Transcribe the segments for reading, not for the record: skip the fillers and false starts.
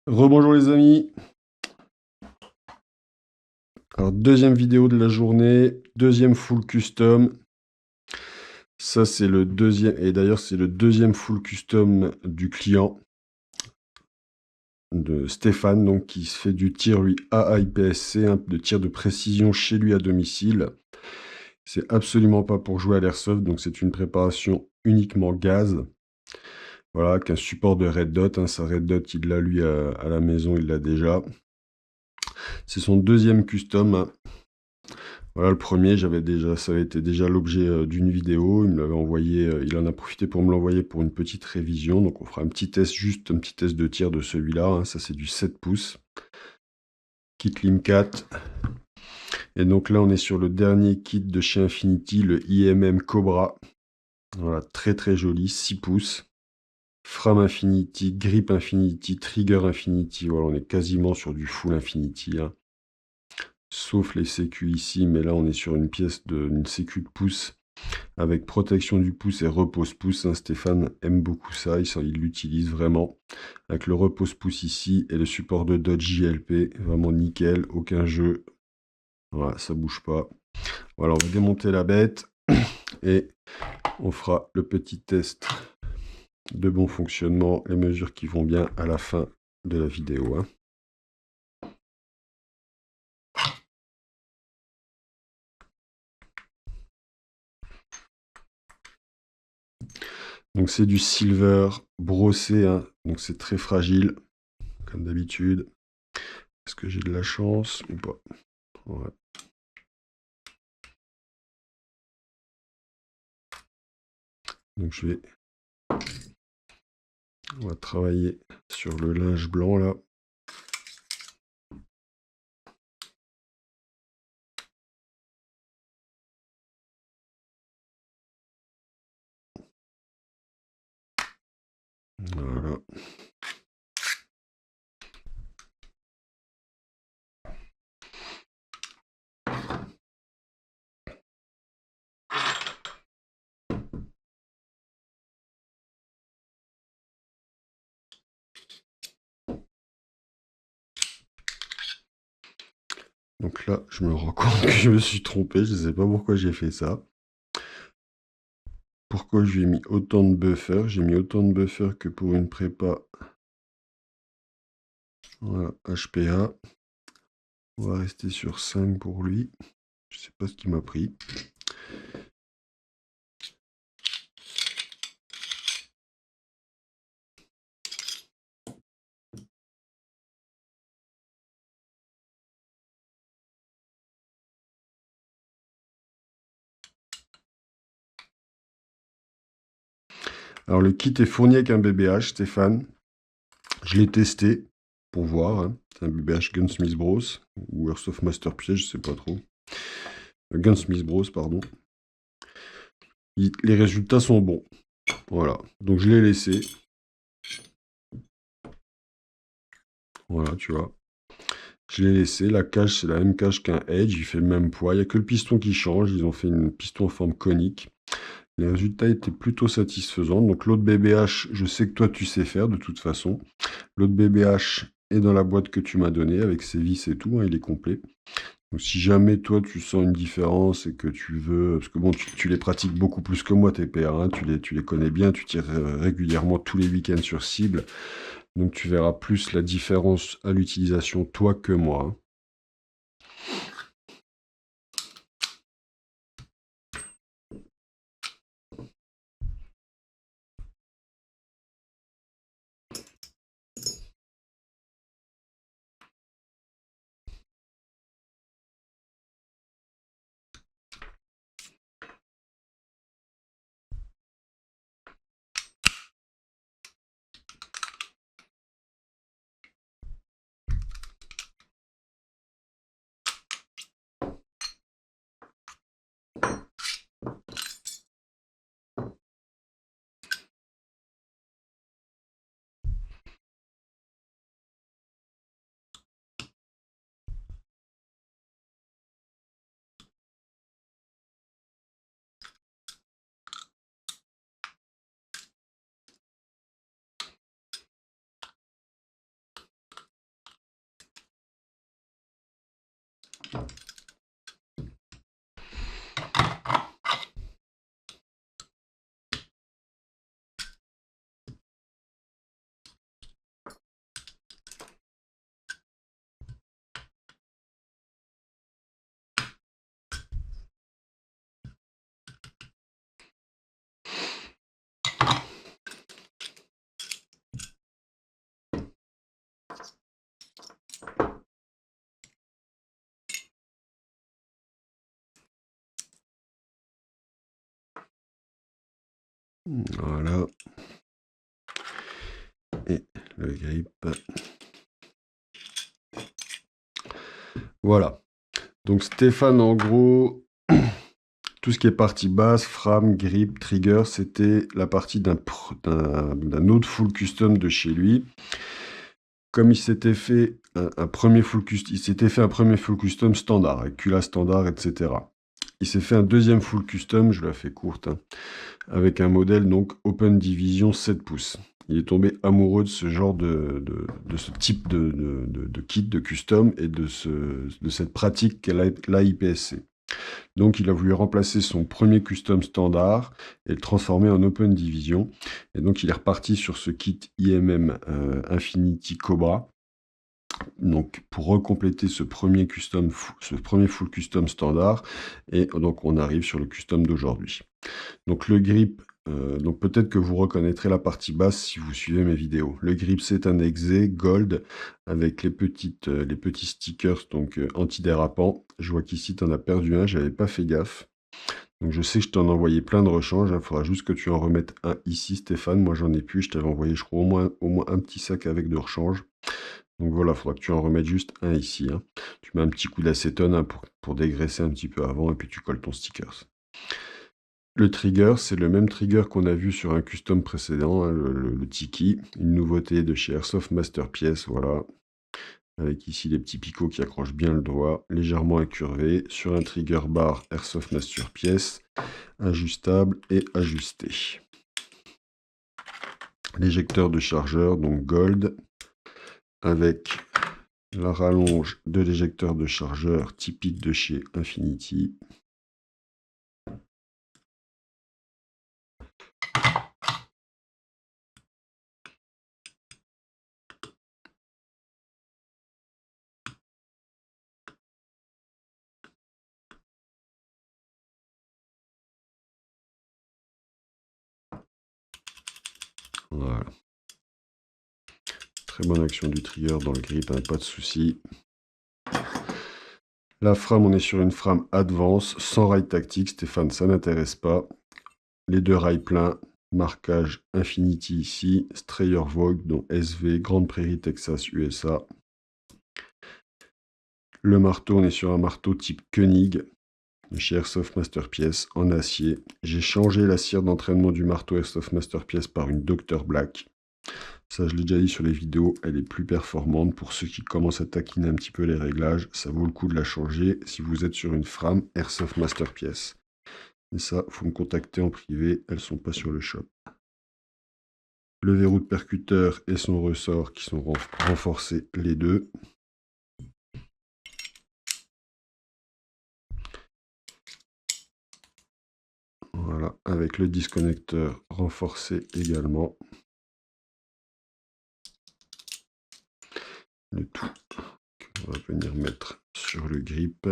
Rebonjour les amis. Alors deuxième vidéo de la journée, deuxième full custom. Ça c'est le deuxième, et d'ailleurs c'est le deuxième full custom du client, de Stéphane, donc qui se fait du tir lui AIPSC, de tir de précision chez lui à domicile. C'est absolument pas pour jouer à l'airsoft, donc c'est une préparation uniquement gaz. Voilà, qu'un support de red dot, sa red dot il l'a lui à la maison, il l'a déjà. C'est son deuxième custom. Voilà, le premier, ça avait été déjà l'objet d'une vidéo. Il me l'avait envoyé, il en a profité pour me l'envoyer pour une petite révision. Donc on fera un petit test, juste un petit test de tir de celui-là. Ça c'est du 7 pouces. Kit Limcat. Et donc là on est sur le dernier kit de chez Infinity, le IMM Cobra. Voilà, très très joli, 6 pouces. Frame Infinity, grip Infinity, trigger Infinity. Voilà, on est quasiment sur du full Infinity. Sauf les sécu ici, mais là on est sur une pièce une sécu de pouce avec protection du pouce et repose-pouce. Stéphane aime beaucoup ça, il l'utilise vraiment. Avec le repose-pouce ici et le support de Dodge JLP, vraiment nickel, aucun jeu. Voilà, ça bouge pas. Voilà, on va démonter la bête et on fera le petit test de bon fonctionnement, les mesures qui vont bien à la fin de la vidéo. Donc c'est du silver brossé, donc c'est très fragile, comme d'habitude. Est-ce que j'ai de la chance ou pas? Ouais. Donc on va travailler sur le linge blanc là. Voilà. Donc là, je me rends compte que je me suis trompé. Je ne sais pas pourquoi j'ai fait ça. Pourquoi je lui ai mis autant de buffer? J'ai mis autant de buffer que pour une prépa. Voilà, HPA. On va rester sur 5 pour lui. Je sais pas ce qu'il m'a pris. Alors le kit est fourni avec un BBH, Stéphane. Je l'ai testé pour voir. C'est un BBH Gunsmith Bros. Ou Airsoft Masterpiece, je sais pas trop. Gunsmith Bros, pardon. Les résultats sont bons. Voilà. Donc je l'ai laissé. Voilà, tu vois. Je l'ai laissé. La cage, c'est la même cage qu'un Edge. Il fait le même poids. Il n'y a que le piston qui change. Ils ont fait une piston en forme conique. Les résultats étaient plutôt satisfaisants. Donc l'autre BBH, je sais que toi, tu sais faire de toute façon. L'autre BBH est dans la boîte que tu m'as donnée avec ses vis et tout. Il est complet. Donc si jamais toi tu sens une différence et que tu veux, parce que bon tu les pratiques beaucoup plus que moi tes PR, tu les connais bien, tu tires régulièrement tous les week-ends sur cible, donc tu verras plus la différence à l'utilisation toi que moi. Voilà. Et le grip. Voilà. Donc Stéphane, en gros, tout ce qui est partie basse, frame, grip, trigger, c'était la partie d'un autre full custom de chez lui. Comme il s'était fait un premier full custom standard, avec cula standard, etc. Il s'est fait un deuxième full custom, je la fais courte, hein, avec un modèle donc Open Division 7 pouces. Il est tombé amoureux de ce genre de ce type de kit de custom et de cette pratique qu'est l'AIPSC. Donc il a voulu remplacer son premier custom standard et le transformer en Open Division. Et donc il est reparti sur ce kit IMM Infinity Cobra. Donc pour recompléter ce premier full custom standard. Et donc on arrive sur le custom d'aujourd'hui. Donc le grip, donc peut-être que vous reconnaîtrez la partie basse si vous suivez mes vidéos. Le grip, c'est un Exe Gold avec les petits stickers donc antidérapants. Je vois qu'ici tu en as perdu un, j'avais pas fait gaffe. Donc je sais que je t'en ai envoyé plein de rechanges, il faudra juste que tu en remettes un ici Stéphane, moi j'en ai plus, je t'avais envoyé je crois au moins un petit sac avec de rechange. Donc voilà, il faudra que tu en remettes juste un ici. Hein. Tu mets un petit coup d'acétone hein, pour dégraisser un petit peu avant et puis tu colles ton stickers. Le trigger, c'est le même trigger qu'on a vu sur un custom précédent, hein, le Tiki, une nouveauté de chez Airsoft Masterpiece, voilà, avec ici les petits picots qui accrochent bien le doigt, légèrement incurvé, sur un trigger bar Airsoft Masterpiece, ajustable et ajusté. L'éjecteur de chargeur, donc Gold, avec la rallonge de l'éjecteur de chargeur typique de chez Infinity. Voilà. Très bonne action du trigger dans le grip, hein, pas de souci. La frame, on est sur une frame Advance, sans rail tactique. Stéphane, ça n'intéresse pas. Les deux rails pleins, marquage Infinity ici, Strayer Vogue, dont SV, Grande Prairie, Texas, USA. Le marteau, on est sur un marteau type Koenig, de chez Airsoft Masterpiece, en acier. J'ai changé la cire d'entraînement du marteau Airsoft Masterpiece par une Dr Black. Ça, je l'ai déjà dit sur les vidéos, elle est plus performante. Pour ceux qui commencent à taquiner un petit peu les réglages, ça vaut le coup de la changer si vous êtes sur une frame Airsoft Masterpiece. Et ça, il faut me contacter en privé, elles sont pas sur le shop. Le verrou de percuteur et son ressort qui sont renforcés les deux. Voilà, avec le disconnecteur renforcé également. Le tout qu'on va venir mettre sur le grip.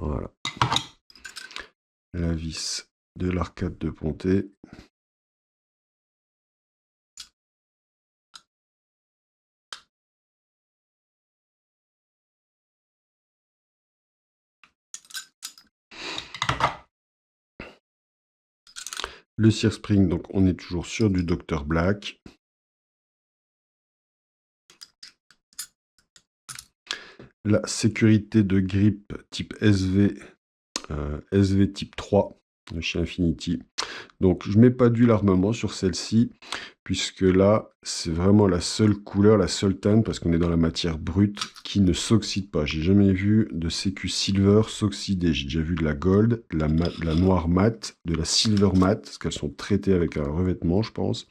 Voilà. La vis de l'arcade de ponté. Le Sear Spring, donc on est toujours sur du Dr Black. La sécurité de grip type SV, SV type 3 de chez Infinity. Donc je mets pas d'huile armement sur celle-ci, puisque là, c'est vraiment la seule couleur, la seule teinte, parce qu'on est dans la matière brute qui ne s'oxyde pas. J'ai jamais vu de CQ Silver s'oxyder. J'ai déjà vu de la gold, de la noire mat, de la silver mat, parce qu'elles sont traitées avec un revêtement, je pense.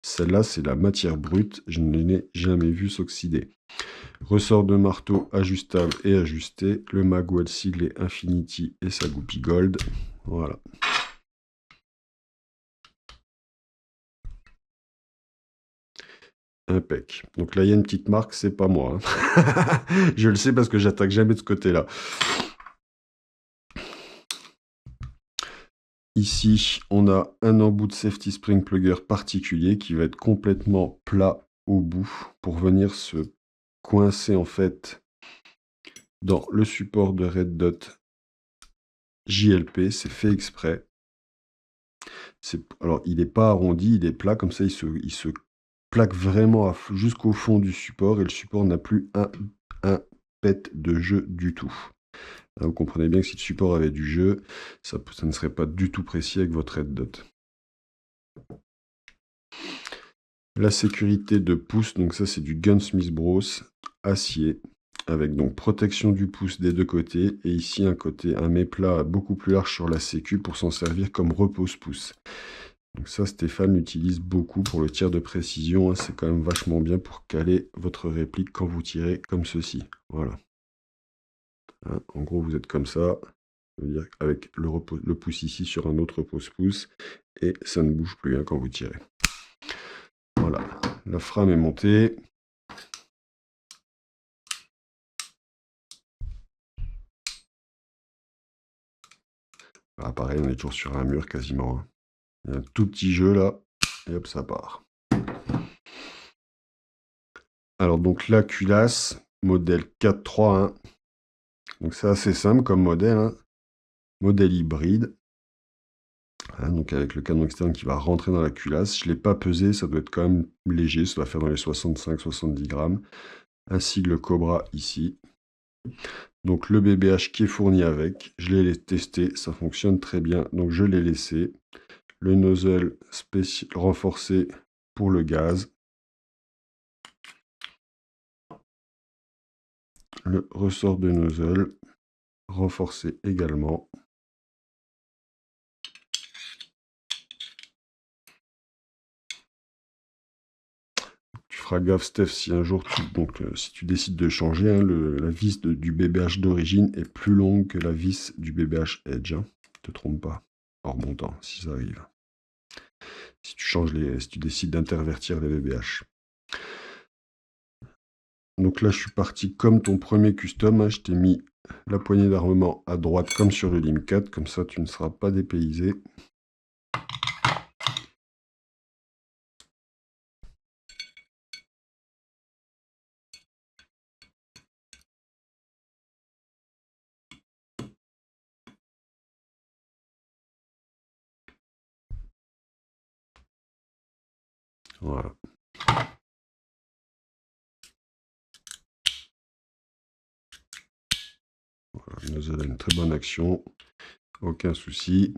Celle-là, c'est la matière brute, je ne l'ai jamais vu s'oxyder. Ressort de marteau ajustable et ajusté. Le magwell siglé Infinity et sa goupille gold. Voilà. Impec. Donc là, il y a une petite marque, c'est pas moi, hein. Je le sais parce que j'attaque jamais de ce côté-là. Ici, on a un embout de safety spring plugger particulier qui va être complètement plat au bout pour venir se coincer en fait dans le support de Red Dot JLP. C'est fait exprès. Alors, il n'est pas arrondi, il est plat, comme ça il se plaque vraiment jusqu'au fond du support et le support n'a plus un pet de jeu du tout. Là, vous comprenez bien que si le support avait du jeu, ça ne serait pas du tout précis avec votre Red Dot. La sécurité de pouce, donc ça c'est du Gunsmith Bros acier, avec donc protection du pouce des deux côtés, et ici un méplat beaucoup plus large sur la sécu pour s'en servir comme repose-pouce. Donc ça, Stéphane l'utilise beaucoup pour le tir de précision, hein. C'est quand même vachement bien pour caler votre réplique quand vous tirez comme ceci. Voilà. Hein, en gros, vous êtes comme ça, ça veut dire avec le pouce ici sur un autre repose-pouce, et ça ne bouge plus, hein, quand vous tirez. Voilà, la frame est montée. Ah, pareil, on est toujours sur un mur quasiment, hein. Il y a un tout petit jeu là, et hop, ça part. Alors donc la culasse, modèle 431. Donc c'est assez simple comme modèle, hein. Modèle hybride. Hein, donc avec le canon externe qui va rentrer dans la culasse. Je ne l'ai pas pesé, ça doit être quand même léger, ça doit faire dans les 65-70 grammes. Ainsi que le Cobra ici. Donc le BBH qui est fourni avec, je l'ai testé, ça fonctionne très bien, donc je l'ai laissé. Le nozzle renforcé pour le gaz. Le ressort de nozzle renforcé également. Tu feras gaffe, Steph, si un jour si tu décides de changer, hein, la vis du BBH d'origine est plus longue que la vis du BBH Edge. Hein. Ne te trompe pas. En remontant, si ça arrive. Si tu décides d'intervertir les BBH. Donc là, je suis parti comme ton premier custom. Hein, je t'ai mis la poignée d'armement à droite comme sur le Lim 4. Comme ça, tu ne seras pas dépaysé. Voilà. Voilà, le nozzle a une très bonne action. Aucun souci.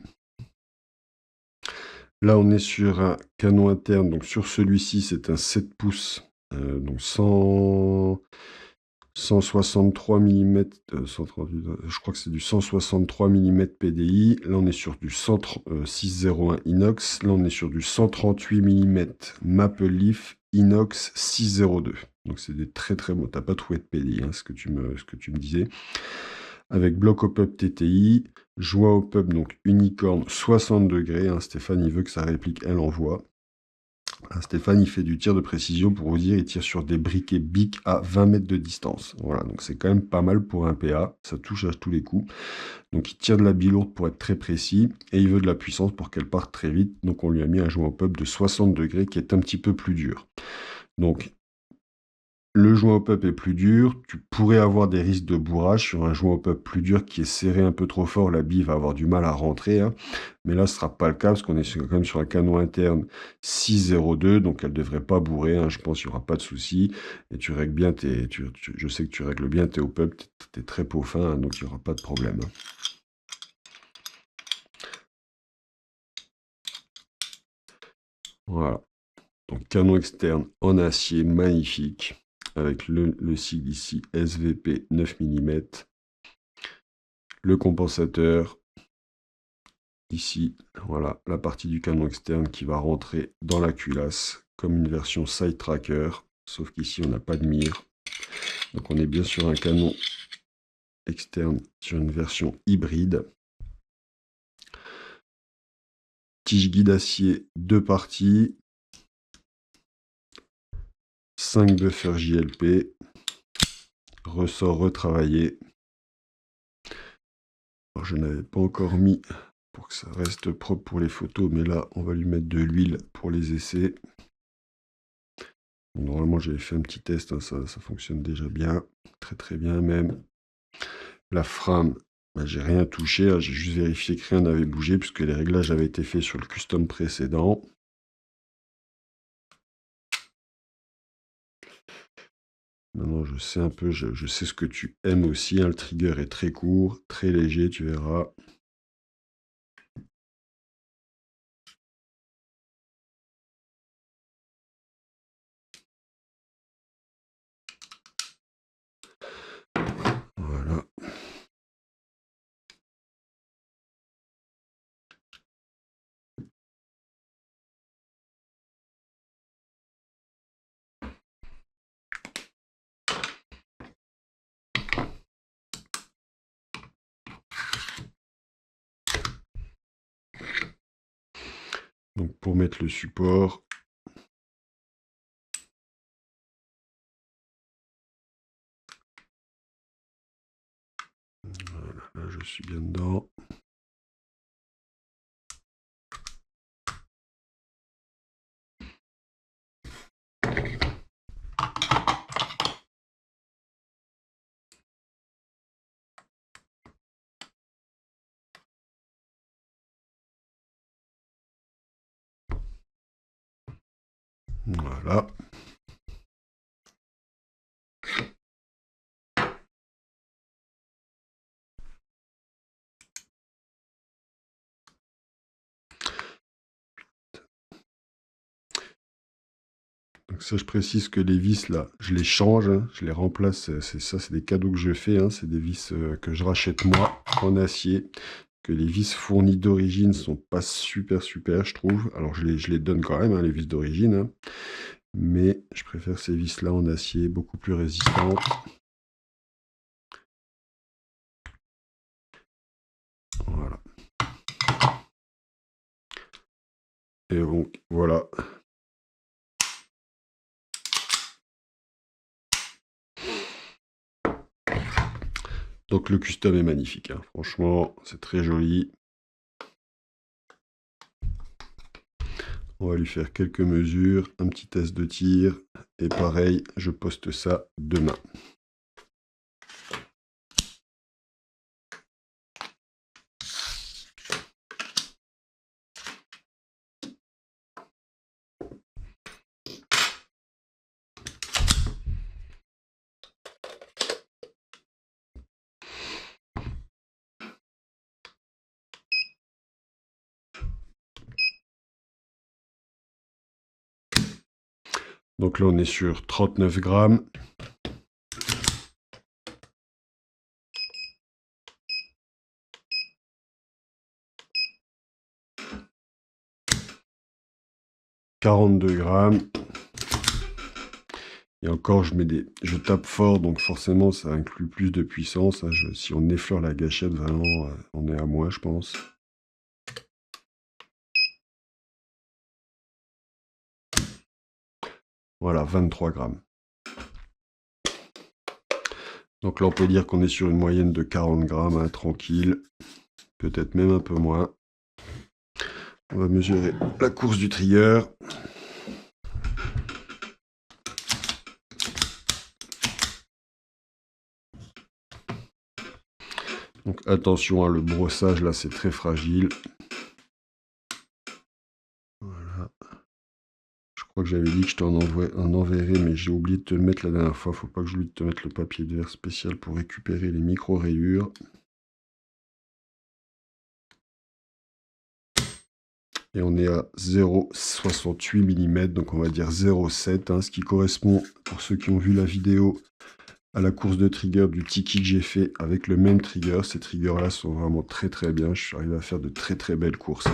Là, on est sur un canon interne. Donc, sur celui-ci, c'est un 7 pouces. Donc, 163 mm. Je crois que c'est du 163 mm PDI. Là, on est sur du 601 inox. Là, on est sur du 138 mm Maple Leaf inox 602. Donc, c'est des très très bons. T'as pas trouvé de PDI, hein, ce que tu me disais. Avec bloc au pub TTI, joie au pub, donc unicorn 60 degrés. Hein, Stéphane, il veut que sa réplique, elle envoie. Hein, Stéphane, il fait du tir de précision, pour vous dire, il tire sur des briquets BIC à 20 mètres de distance. Voilà, donc c'est quand même pas mal pour un PA, ça touche à tous les coups. Donc il tire de la bille lourde pour être très précis, et il veut de la puissance pour qu'elle parte très vite. Donc on lui a mis un joint au pub de 60 degrés qui est un petit peu plus dur. Donc le joint au pub est plus dur, tu pourrais avoir des risques de bourrage sur un joint au pub plus dur qui est serré un peu trop fort, la bille va avoir du mal à rentrer, hein. Mais là ce ne sera pas le cas parce qu'on est quand même sur un canon interne 602, donc elle ne devrait pas bourrer, hein. Je pense qu'il n'y aura pas de souci, et tu règles bien je sais que tu règles bien tes au pub, tu es très peau fin, hein, donc il n'y aura pas de problème, hein. Voilà, donc canon externe en acier magnifique, avec le sigle ici SVP 9 mm. Le compensateur, ici, voilà, la partie du canon externe qui va rentrer dans la culasse, comme une version side tracker, sauf qu'ici on n'a pas de mire. Donc on est bien sur un canon externe, sur une version hybride. Tige guide acier, 2 parties. 5 buffers JLP. Ressort retravaillé. Alors, je n'avais pas encore mis pour que ça reste propre pour les photos, mais là, on va lui mettre de l'huile pour les essais. Normalement, j'avais fait un petit test, hein, ça fonctionne déjà bien, très très bien même. La frame, bah, j'ai rien touché, hein, j'ai juste vérifié que rien n'avait bougé puisque les réglages avaient été faits sur le custom précédent. Maintenant, je sais un peu, je sais ce que tu aimes aussi, hein, le trigger est très court, très léger, tu verras. Voilà. Donc pour mettre le support, voilà, là je suis bien dedans. Voilà. Donc ça, je précise que les vis, là, je les change, hein, je les remplace. C'est des cadeaux que je fais, hein, c'est des vis que je rachète moi, en acier. Que les vis fournies d'origine sont pas super, je trouve. Alors, je les donne quand même, hein, les vis d'origine. Hein, mais je préfère ces vis-là en acier, beaucoup plus résistantes. Voilà. Et donc, voilà. Donc le custom est magnifique, hein. Franchement, c'est très joli. On va lui faire quelques mesures, un petit test de tir, et pareil, je poste ça demain. Donc là, on est sur 39 grammes. « 42 grammes. Et encore, je tape fort, donc forcément, ça inclut plus de puissance. Hein. Si on effleure la gâchette, vraiment, on est à moins, je pense. Voilà, 23 grammes. Donc là, on peut dire qu'on est sur une moyenne de 40 grammes, hein, tranquille. Peut-être même un peu moins. On va mesurer la course du trigger. Donc attention, hein, le brossage, là, c'est très fragile. Voilà. Je crois que j'avais dit que je t'en enverrais, mais j'ai oublié de te le mettre la dernière fois. Faut pas que j'oublie de te mettre le papier de verre spécial pour récupérer les micro-rayures. Et on est à 0,68 mm, donc on va dire 0,7, hein, ce qui correspond, pour ceux qui ont vu la vidéo, à la course de trigger du Tiki que j'ai fait avec le même trigger. Ces triggers-là sont vraiment très très bien. Je suis arrivé à faire de très très belles courses.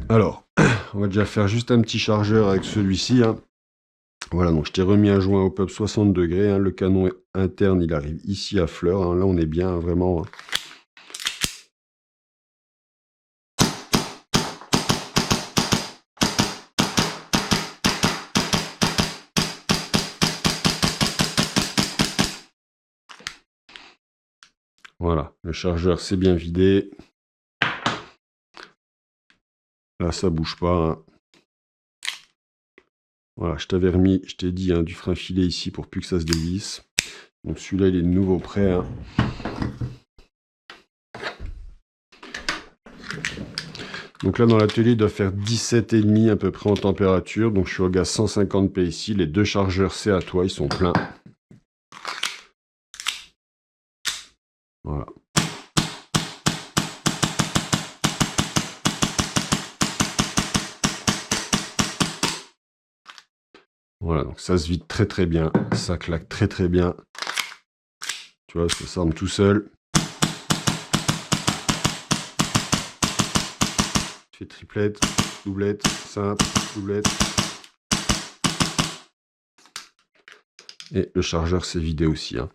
Alors, on va déjà faire juste un petit chargeur avec celui-ci. Hein. Voilà, donc je t'ai remis un joint au pub 60 degrés. Hein. Le canon interne, il arrive ici à fleur. Hein. Là, on est bien, hein, vraiment. Hein. « 」 « 」 « 」 « 」 « 」 « 」 « 」 « 」 « 」 « 」 « 」 « 」 « 」 « 」 « 」 « 」 « 」 « 」 « 」 « 」 « 」 « 」 « 」 « 」 « 」 « 」 « 」 « 」 « 」 « 」 / Voilà, le chargeur c'est bien vidé. Là, ça bouge pas. Hein. Voilà, je t'ai dit hein, du frein filé ici pour plus que ça se dévisse. Donc celui-là, il est de nouveau prêt. Hein. Donc là, dans l'atelier, il doit faire 17,5 à peu près en température. Donc je suis au gaz 150p ici. Les deux chargeurs, c'est à toi, ils sont pleins. Voilà. Voilà, donc ça se vide très très bien. Ça claque très très bien. Tu vois, ça s'arme tout seul. Tu fais triplette, doublette, simple, doublette. Et le chargeur s'est vidé aussi. Hein.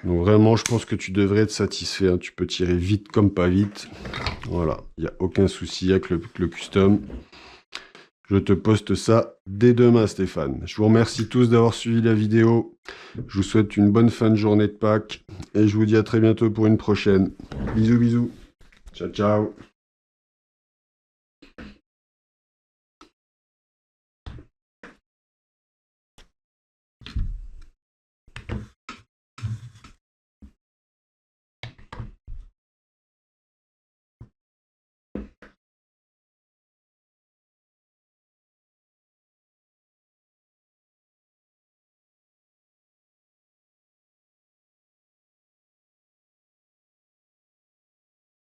Donc vraiment, je pense que tu devrais être satisfait. Hein. Tu peux tirer vite comme pas vite. Voilà, il n'y a aucun souci avec le custom. Je te poste ça dès demain, Stéphane. Je vous remercie tous d'avoir suivi la vidéo. Je vous souhaite une bonne fin de journée de Pâques. Et je vous dis à très bientôt pour une prochaine. Bisous, bisous. Ciao, ciao.